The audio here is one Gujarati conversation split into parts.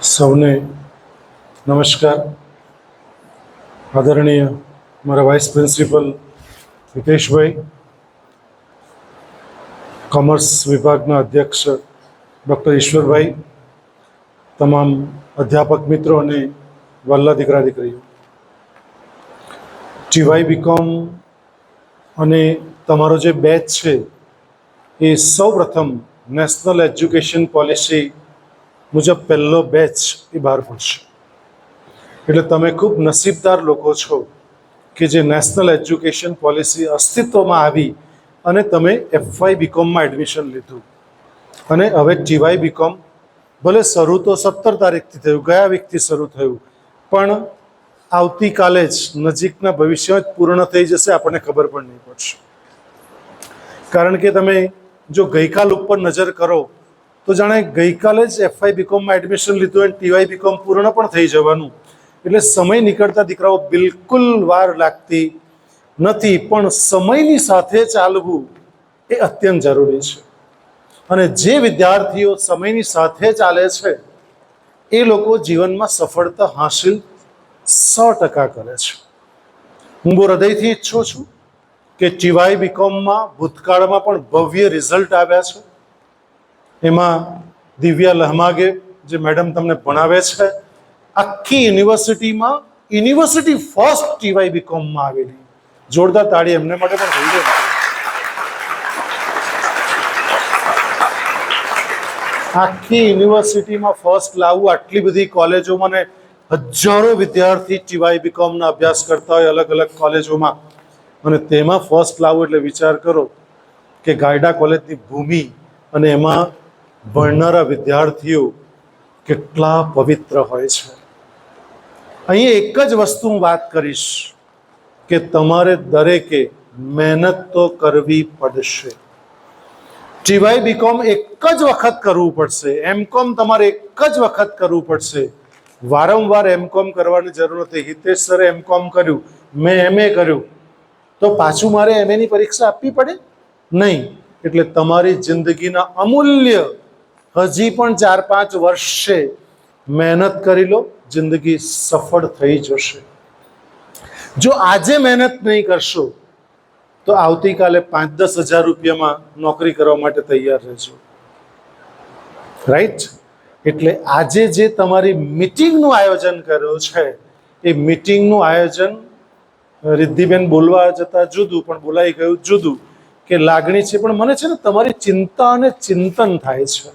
સૌને નમસ્કાર. આદરણીય મારા વાઇસ પ્રિન્સિપલ હિતેશભાઈ, કોમર્સ વિભાગના અધ્યક્ષ ડૉક્ટર ઈશ્વરભાઈ, તમામ અધ્યાપક મિત્રો અને વલ્લા દીકરા દીકરીઓ, ટીવાય બીકોમ અને તમારો જે બેચ છે એ સૌ પ્રથમ નેશનલ એજ્યુકેશન પોલિસી મુજબ પહેલો બેચ એ બહાર પડશે. એટલે તમે ખૂબ નસીબદાર લોકો છો કે જે નેશનલ એજ્યુકેશન પોલિસી અસ્તિત્વમાં આવી અને તમે FY બીકોમમાં એડમિશન લીધું. અને હવે ટીવાય બીકોમ ભલે શરૂ તો 17 તારીખથી થયું, ગયા વીકથી શરૂ થયું, પણ આવતીકાલે જ નજીકના ભવિષ્યમાં જ પૂર્ણ થઈ જશે, આપણને ખબર પણ નહીં પડશે. કારણ કે તમે જો ગઈકાલ ઉપર નજર કરો તો જાણે ગઈકાલે જ FY બીકોમમાં એડમિશન લીધું અને ટીવાય બીકોમ પૂર્ણ પણ થઈ જવાનું. એટલે સમય નીકળતા દીકરાઓ બિલકુલ વાર લાગતી નથી, પણ સમયની સાથે ચાલવું એ અત્યંત જરૂરી છે. અને જે વિદ્યાર્થીઓ સમયની સાથે ચાલે છે એ લોકો જીવનમાં સફળતા હાંસિલ 100% કરે છે. હું બહુ હૃદયથી ઈચ્છું છું કે ટીવાય બીકોમમાં ભૂતકાળમાં પણ ભવ્ય રિઝલ્ટ આવ્યા છે. એમાં દિવ્યા લહમાગે જે મેડમ તમને ભણાવે છે, આખી યુનિવર્સિટીમાં યુનિવર્સિટી ફર્સ્ટ ટીવાય બીકોમમાં આવેલી. જોરદાર તાળી એમને માટે પણ થઈ જાય. આખી યુનિવર્સિટીમાં ફર્સ્ટ લાવવું, આટલી બધી કોલેજોમાં ને હજારો વિદ્યાર્થી ટીવાય બીકોમના અભ્યાસ કરતા હોય અલગ અલગ કોલેજોમાં, અને તેમાં ફર્સ્ટ લાવવું એટલે વિચાર કરો કે ગાયડા કોલેજની ભૂમિ અને એમાં ભણનારા વિદ્યાર્થીઓ કેટલા પવિત્ર હોય છે. અહીં એક જ વસ્તુ હું વાત કરીશ કે તમારે દરેકે મહેનત તો કરવી પડશે. ટીવાય બીકોમ એક જ વખત કરવું પડશે. MCOM તમારે એક જ વખત કરવું પડશે. વારંવાર MCOM કરવાની જરૂર નથી. હિતેશ સરે MCOM કર્યું, મેં MA કર્યું, તો પાછું મારે MA ની પરીક્ષા આપવી પડે નહીં. એટલે તમારી જિંદગીના અમૂલ્ય હજી પણ 4-5 વર્ષે મહેનત કરી લો, જિંદગી સફળ થઈ જશે. જો આજે મહેનત નહીં કરશો તો આવતીકાલે 5-10 હજાર રૂપિયામાં નોકરી કરવા માટે તૈયાર રહેજો. રાઈટ? એટલે આજે જે તમારી મિટિંગનું આયોજન કર્યું છે એ મિટિંગનું આયોજન રિદ્ધિબેન બોલવા જતા જુદું, પણ બોલાઈ ગયું જુદું, કે લાગણી છે, પણ મને છે ને તમારી ચિંતા અને ચિંતન થાય છે.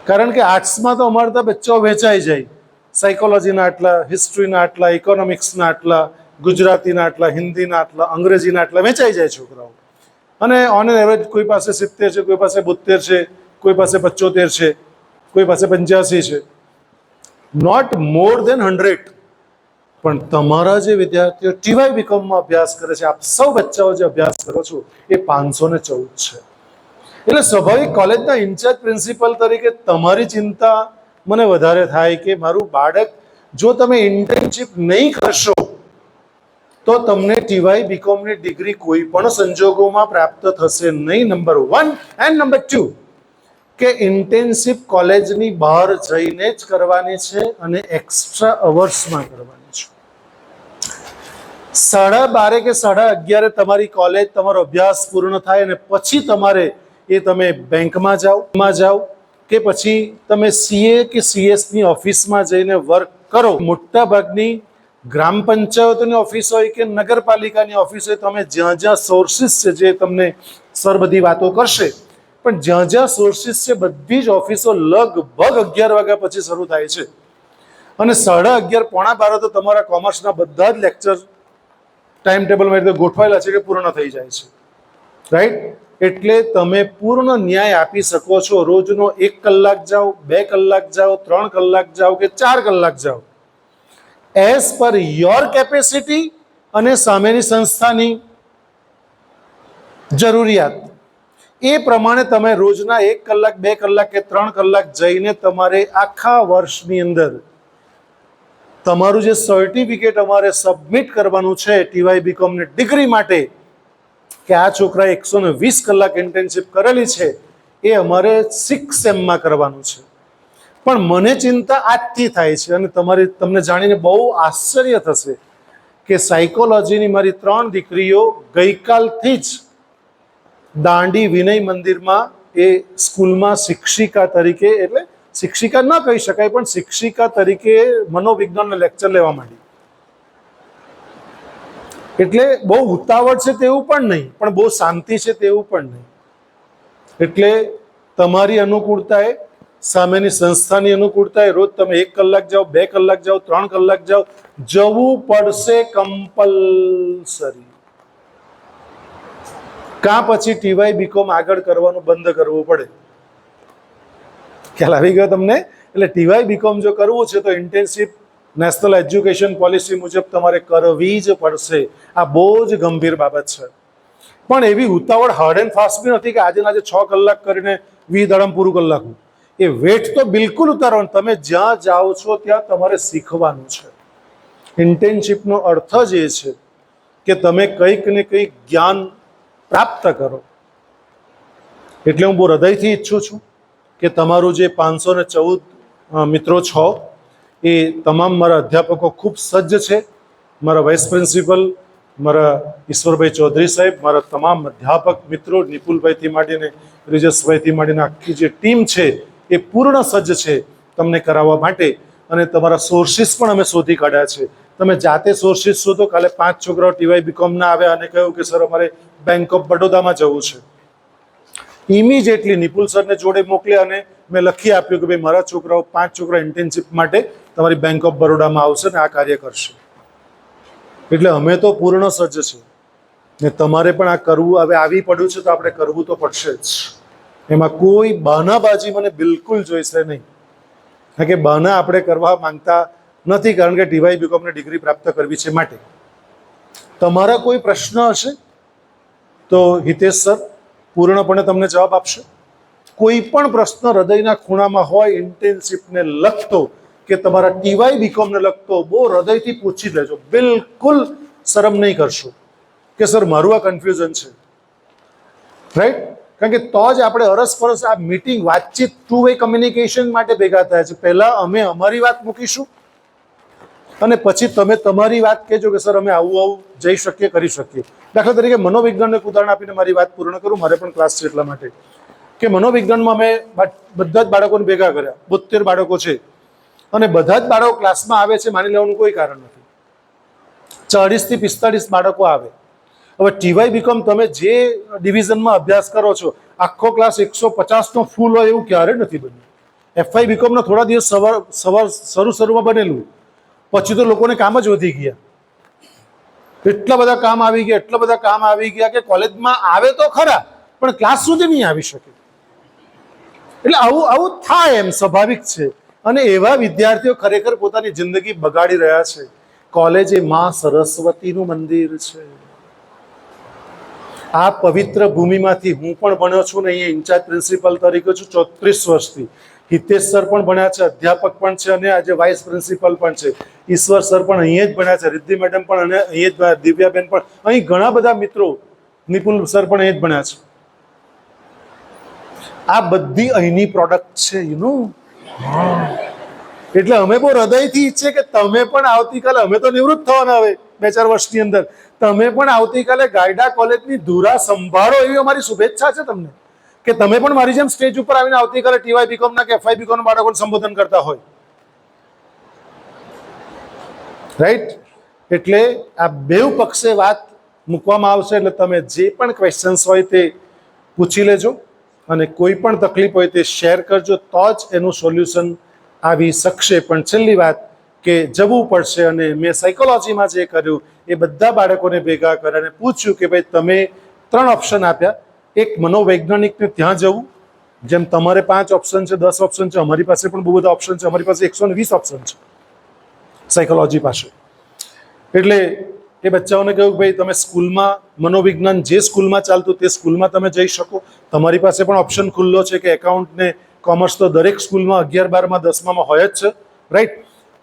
કારણ કે આર્ટ્સમાં તો અમારા તો બચ્ચાઓ વહેંચાઈ જાય. સાયકોલોજીના આટલા, હિસ્ટ્રીના આટલા, ઇકોનોમિક્સના આટલા, ગુજરાતીના આટલા, હિન્દીના આટલા, અંગ્રેજીના આટલા વહેંચાઈ જાય છોકરાઓ. અને ઓન એન એવરેજ કોઈ પાસે 70 છે, કોઈ પાસે 72 છે, કોઈ પાસે 75 છે, કોઈ પાસે 85 છે. નોટ મોર દેન 100. પણ તમારા જે વિદ્યાર્થીઓ ટીવાય બીકોમમાં અભ્યાસ કરે છે, આપ સૌ બચ્ચાઓ જે અભ્યાસ કરો છો, એ 514 છે. એટલે સ્વાભાવિક કોલેજના ઇન્ચાર્જ પ્રિન્સિપલ તરીકે તમારી ચિંતા મને વધારે થાય કે મારું બાળક, જો તમે ઇન્ટર્નશિપ નહીં કરશો તો તમને ટીવાય બીકોમની ડિગ્રી કોઈ પણ સંજોગોમાં પ્રાપ્ત થશે નહીં. નંબર 1 એન્ડ નંબર 2 કે ઇન્ટેન્સિવ કોલેજની બહાર જઈને જ કરવાની છે અને એક્સ્ટ્રા અવર્સમાં કરવાની છે. 12:30 કે 11:30 તમારી કોલેજ, તમારો અભ્યાસ પૂર્ણ થાય અને પછી તમારે તમે બેંકમાં જાઓ કે પછી તમે CA કે CS ની ઓફિસમાં જઈને વર્ક કરો. મોટા ભાગની ગ્રામ પંચાયતોની ઓફિસ હોય કે નગરપાલિકાની ઓફિસ હોય, તમે જ્યાં જ્યાં સોર્સિસ છે, જે તમને સર બધી વાતો કરશે, પણ જ્યાં જ્યાં સોર્સિસ છે બધી જ ઓફિસો લગભગ 11 વાગ્યા પછી શરૂ થાય છે. અને 11:30, 11:45 તો તમારા કોમર્સના બધા જ લેક્ચર ટાઈમ ટેબલમાં રીતે ગોઠવાયેલા છે કે પૂર્ણ થઈ જાય છે. રાઈટ? એટલે તમે પૂર્ણ ન્યાય આપી શકો છો. રોજનો 1 કલાક જાઓ, 2 કલાક જાઓ, 3 કલાક જાઓ કે 4 કલાક જાઓ, એઝ પર યોર કેપેસિટી અને સામેની સંસ્થાની જરૂરિયાત એ પ્રમાણે તમે રોજના 1 કલાક, 2 કલાક કે 3 કલાક જઈને તમારે આખા વર્ષની અંદર તમારું જે સર્ટિફિકેટ અમારે સબમિટ કરવાનું છે ટીવાય બીકોમની ડિગ્રી માટે, કે આ છોકરાએ 120 કલાક ઇન્ટર્નશિપ કરેલી છે, એ અમારે 6 સેમમાં કરવાનું છે. પણ મને ચિંતા આજથી થાય છે, અને તમને જાણીને બહુ આશ્ચર્ય થશે કે સાયકોલોજીની મારી 3 દીકરીઓ ગઈકાલથી જ દાંડી વિનય મંદિરમાં એ સ્કૂલમાં શિક્ષિકા તરીકે, એટલે શિક્ષિકા ન કહી શકાય પણ શિક્ષિકા તરીકે મનોવિજ્ઞાનનો લેક્ચર લેવા માંડી. એટલે બહુ ઉતાવળ છે તેવું પણ નહીં, પણ બહુ શાંતિ છે તેવું પણ નહીં. એટલે તમારી અનુકૂળતાએ, સામેની સંસ્થાની અનુકૂળતાએ રોજ તમે 1 કલાક જાઓ, 2 કલાક જાઓ, 3 કલાક જાઓ, જવું પડશે કમ્પલસરી. કાં પછી ટીવાય બીકોમ આગળ કરવાનું બંધ કરવું પડે. ખ્યાલ આવી ગયો તમને? એટલે ટીવાય બીકોમ જો કરવું છે તો ઇન્ટેન્સિવ નેશનલ એજ્યુકેશન પોલિસી મુજબ તમારે કરવી જ પડશે. આ બહુ જ ગંભીર બાબત છે. પણ એવી ઉતાવળ હાર્ડ એન્ડ ફાસ્ટ બી નથી કે આજે 6 કલાક કરીને 20 દાડામાં પૂરું કરી નાખવું. એ વેટ તો બિલકુલ ઉતારવાનું. તમે જ્યાં જાઓ છો ત્યાં તમારે શીખવાનું છે. ઇન્ટર્નશીપનો અર્થ જ એ છે કે તમે કંઈક ને કંઈક જ્ઞાન પ્રાપ્ત કરો. એટલે હું બહુ હૃદયથી ઈચ્છું છું કે તમારું જે 514 મિત્રો છો એ તમામ મારા અધ્યાપકો ખૂબ સજ્જ છે. મારા વાઇસ પ્રિન્સિપલ, મારા ઈશ્વરભાઈ ચૌધરી સાહેબ, મારા તમામ અધ્યાપક મિત્રો, નિપુલભાઈથી માંડીને બ્રિજેશભાઈથી માંડીને આખી જે ટીમ છે એ પૂર્ણ સજ્જ છે તમને કરાવવા માટે. અને તમારા સોર્સિસ પણ અમે શોધી કાઢ્યા છે. તમે જાતે સોર્સિસ શોધો. કાલે 5 છોકરાઓ ટીવાય બીકોમના આવ્યા અને કહ્યું કે સર અમારે બેંક ઓફ બડોદામાં જવું છે. ઇમિડિયેટલી નિપુલ સરને જોડે મોકલ્યા અને મેં લખી આપ્યું કે ભાઈ મારા છોકરાઓ 5 છોકરા ઇન્ટર્નશીપ માટે તમારી બેંક ઓફ બરોડામાં આવશે ને આ કાર્ય કરશે. એટલે અમે તો પૂર્ણ સજ્જ છે ને તમારે પણ આ કરવું. હવે આવી પડ્યું છે તો આપણે કરવું તો પડશે જ. એમાં કોઈ બહાનાબાજી મને બિલકુલ જોઈશે નહીં. કારણ કે બહાના આપણે કરવા માંગતા નથી, કારણ કે ટીવાય બીકોમને ડિગ્રી પ્રાપ્ત કરવી છે માટે. તમારા કોઈ પ્રશ્ન હશે તો હિતેશ સર પૂર્ણપણે તમને જવાબ આપશે. કોઈ પણ પ્રશ્ન હૃદયના ખૂણામાં હોય ઇન્ટર્નશીપને લગતો કે તમારા ટીવાય બીકોમને લગતો, બહુ હૃદયથી પૂછી લેજો. બિલકુલ શરમ નહીં કરશો કે સર મારું આ કન્ફ્યુઝન છે. રાઈટ? કારણ કે તો જ આપણે અરસપરસ આ મીટિંગ, વાતચીત, ટુ વે કમ્યુનિકેશન માટે ભેગા થયા છે. પહેલાં અમે અમારી વાત મૂકીશું અને પછી તમે તમારી વાત કહેજો કે સર અમે આવું જઈ શકીએ, કરી શકીએ. દાખલા તરીકે મનોવિજ્ઞાનને એક ઉદાહરણ આપીને મારી વાત પૂર્ણ કરું. મારે પણ ક્લાસ છે એટલા માટે કે મનોવિજ્ઞાનમાં અમે બધા જ બાળકોને ભેગા કર્યા. 72 બાળકો છે અને બધા જ બાળકો ક્લાસમાં આવે છે માની લેવાનું કોઈ કારણ નથી. 40 થી 45 બાળકો આવે. હવે ટીવાય બીકોમ તમે જે ડિવિઝનમાં અભ્યાસ કરો છો આખો ક્લાસ 150નો ફૂલ હોય એવું ક્યારે નથી બન્યું. એફઆઈ બીકોમના થોડા દિવસ શરૂમાં બનેલું, પછી તો લોકોને કામ જ વધી ગયા. એટલા બધા કામ આવી ગયા કે કોલેજમાં આવે તો ખરા પણ ક્લાસ સુધી નહીં આવી શકે. એટલે આવું થાય એમ સ્વાભાવિક છે. અને એવા વિદ્યાર્થીઓ ખરેખર પોતાની જિંદગી બગાડી રહ્યા છે. કોલેજ એ માં સરસ્વતીનું મંદિર છે. આ પવિત્ર ભૂમિમાંથી હું પણ ભણ્યો છું ને અહીંયા ઇન્ચાર્જ પ્રિન્સિપલ તરીકે છું 34 વર્ષથી. હિતેશ સર પણ ભણ્યા છે, અધ્યાપક પણ છે અને આજે વાઇસ પ્રિન્સિપલ પણ છે. ઈશ્વર સર પણ અહીંયા જ ભણ્યા છે, રિદ્ધિ મેડમ પણ અને અહીંયા જ ભણ્યા, દિવ્યાબેન પણ. અહીં ઘણા બધા મિત્રો, નિપુલ સર પણ અહીંયા જ ભણ્યા છે. આ બધી અહીંની પ્રોડક્ટ છે એટલે અમે બહુ હૃદયથી ઈચ્છીએ કે તમે પણ આવતીકાલે, અમે તો નિવૃત્ત થવાના હવે 2-4 વર્ષની અંદર, તમે પણ આવતીકાલે ગાયડા કોલેજની ધુરા સંભાળો એવી અમારી શુભેચ્છા છે તમને. કે તમે પણ મારી જેમ સ્ટેજ ઉપર આવીને આવતીકાલે ટીવાય બીકોમના કે એફઆઈ બીકોમના બાળકોને સંબોધન કરતા હોય. રાઈટ? એટલે આ બેઉ પક્ષે વાત મૂકવામાં આવશે. એટલે તમે જે પણ ક્વેશ્ચન્સ હોય તે પૂછી લેજો અને કોઈ પણ તકલીફ હોય તે શેર કરજો, તો જ એનું સોલ્યુશન આવી શકશે. પણ છેલ્લી વાત કે જવું પડશે. અને મેં સાયકોલોજીમાં જે કર્યું એ બધા બાળકોને ભેગા કર્યા અને પૂછ્યું કે ભાઈ તમે 3 ઓપ્શન આપ્યા. એક મનોવૈજ્ઞાનિકને ત્યાં જવું, જેમ તમારે 5 ઓપ્શન છે, 10 ઓપ્શન છે, અમારી પાસે પણ બહુ બધા ઓપ્શન છે. અમારી પાસે 120 ઓપ્શન છે સાયકોલોજી પાસે. એટલે એ બચ્ચાઓને કહ્યું કે ભાઈ તમે સ્કૂલમાં મનોવિજ્ઞાન જે સ્કૂલમાં ચાલતું તે સ્કૂલમાં તમે જઈ શકો. તમારી પાસે પણ ઓપ્શન ખુલ્લો છે કે એકાઉન્ટ ને કોમર્સ તો દરેક સ્કૂલમાં 11, 12માં, 10માં હોય જ છે. રાઈટ?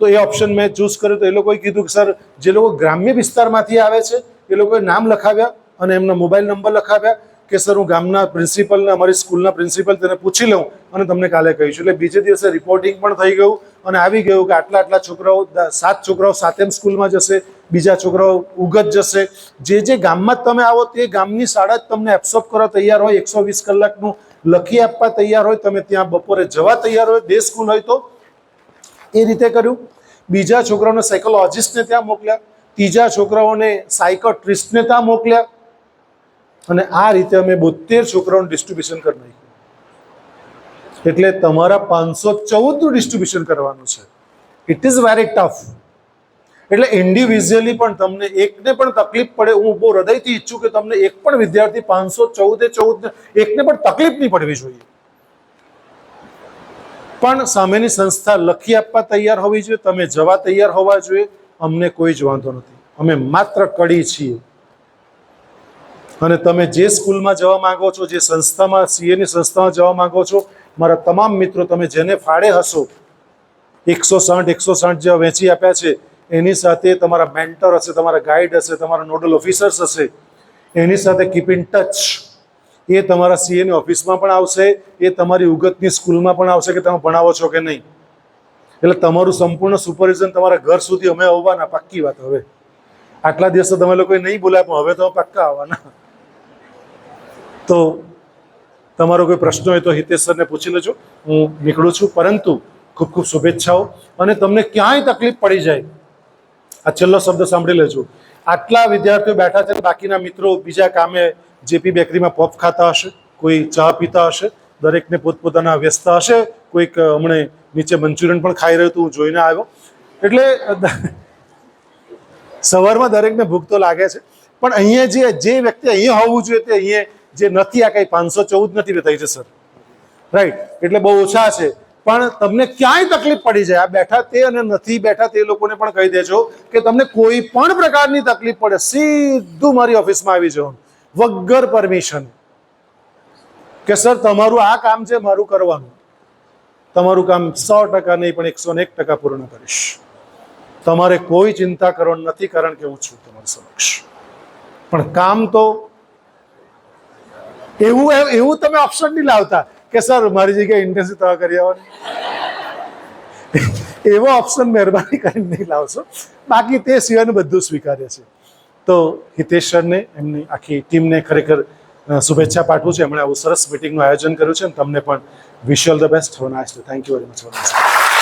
તો એ ઓપ્શન મેં ચૂઝ કર્યો. તો એ લોકોએ કીધું કે સર જે લોકો ગ્રામ્ય વિસ્તારમાંથી આવે છે એ લોકોએ નામ લખાવ્યા અને એમના મોબાઈલ નંબર લખાવ્યા કે સર હું ગામના પ્રિન્સિપલને અમારી સ્કૂલના પ્રિન્સિપલ તેને પૂછી લઉં અને તમને કાલે કહીશું. એટલે બીજે દિવસે રિપોર્ટિંગ પણ થઈ ગયું અને આવી ગયું કે આટલા છોકરાઓ 7 છોકરાઓ 7મ સ્કૂલમાં જશે, બીજા છોકરાઓ ઉગત જશે. જે ગામમાં જ તમે આવો તે ગામની શાળા જ તમને એબ્સોર્બ કરવા તૈયાર હોય, 120 કલાકનું લખી આપવા તૈયાર હોય, તમે ત્યાં બપોરે જવા તૈયાર હોય, 2 સ્કૂલ હોય તો એ રીતે કર્યું. બીજા છોકરાઓને સાયકોલોજીસ્ટને ત્યાં મોકલ્યા, ત્રીજા છોકરાઓને સાયકોટ્રિસ્ટને ત્યાં મોકલ્યા અને આ રીતે અમે 72 છોકરાઓનું ડિસ્ટ્રીબ્યુશન કરી નાખ્યું. એટલે તમારા 514નું ડિસ્ટ્રીબ્યુશન કરવાનું છે. It is very tough. એટલે ઇન્ડિવિજ્યુઅલી પણ તમને એકને પણ તકલીફ પડે, હું બહુ હૃદયથી ઈચ્છું કે તમને એક પણ વિદ્યાર્થી 514 એકને પણ તકલીફ નહીં પડવી જોઈએ. પણ સામેની સંસ્થા લખી આપવા તૈયાર હોવી જોઈએ, તમે જવા તૈયાર હોવા જોઈએ. અમને કોઈ જ વાંધો નથી, અમે માત્ર કડી છીએ. અને તમે જે સ્કૂલમાં જવા માંગો છો, જે સંસ્થામાં સીએની સંસ્થામાં જવા માંગો છો, મારા તમામ મિત્રો તમે જેને ફાળે હશો 160 જેવા વેચી આપ્યા છે, એની સાથે તમારા મેન્ટર હશે, તમારા ગાઈડ હશે, તમારા નોડલ ઓફિસર્સ હશે, એની સાથે કીપ ઇન ટચ. એ તમારા સીએની ઓફિસમાં પણ આવશે, એ તમારી ઉગતની સ્કૂલમાં પણ આવશે કે તમે ભણાવો છો કે નહીં. એટલે તમારું સંપૂર્ણ સુપરવિઝન તમારા ઘર સુધી અમે આવવાના, પાક્કી વાત. હવે આટલા દિવસો તમે લોકોએ નહીં બોલાય પણ હવે તો પાક્કા આવવાના. તો તમારો કોઈ પ્રશ્ન હોય તો હિતેશ સરને પૂછી લેજો, હું નીકળું છું. પરંતુ ખૂબ ખૂબ શુભેચ્છાઓ. અને તમને ક્યાંય તકલીફ પડી જાય, આ છેલ્લો શબ્દ સાંભળી લેજો. આટલા વિદ્યાર્થીઓ બેઠા છે, બાકીના મિત્રો બીજા કામે જેપી બેકરીમાં પોપ ખાતા હશે, કોઈ ચા પીતા હશે, દરેકને પોતપોતાના વ્યસ્ત હશે. કોઈક હમણાં નીચે મંચુરિયન પણ ખાઈ રહ્યું હતું, હું જોઈને આવ્યો. એટલે સવારમાં દરેકને ભૂખ તો લાગે છે, પણ અહીંયા જે વ્યક્તિ અહીંયા હોવું જોઈએ તે અહીંયા જે નથી, આ કંઈ 514 નથી થઈ છે સર, રાઈટ. એટલે બહુ ઓછા છે. પણ તમને ક્યાંય તકલીફ પડી જાય, આ બેઠા તે અને નથી બેઠા તે લોકોને પણ કહી દેજો કે તમને કોઈ પણ પ્રકારની તકલીફ પડે, સીધું મારી ઓફિસમાં આવી જવાનું વગર પરમિશન. કે સર તમારું આ કામ છે, મારું કરવાનું. તમારું કામ 100% નહીં પણ 101% પૂર્ણ કરીશ. તમારે કોઈ ચિંતા કરવાની નથી, કારણ કે હું છું તમારી સમક્ષ. પણ કામ તો એવું તમે ઓપ્શન નહીં લાવતા કે સર મારી જગ્યાએ ઇન્ટર્નશીપ તમે કરી આવવાની. એવો ઓપ્શન મહેરબાની કરીને નહીં લાવશો. બાકી તે સિવાયનું બધું સ્વીકાર્ય છે. તો હિતેશ સરને, એમની આખી ટીમને ખરેખર શુભેચ્છા પાઠવું છે. એમણે આવું સરસ મિટિંગનું આયોજન કર્યું છે અને તમને પણ વિશ all the best. Thank you very much.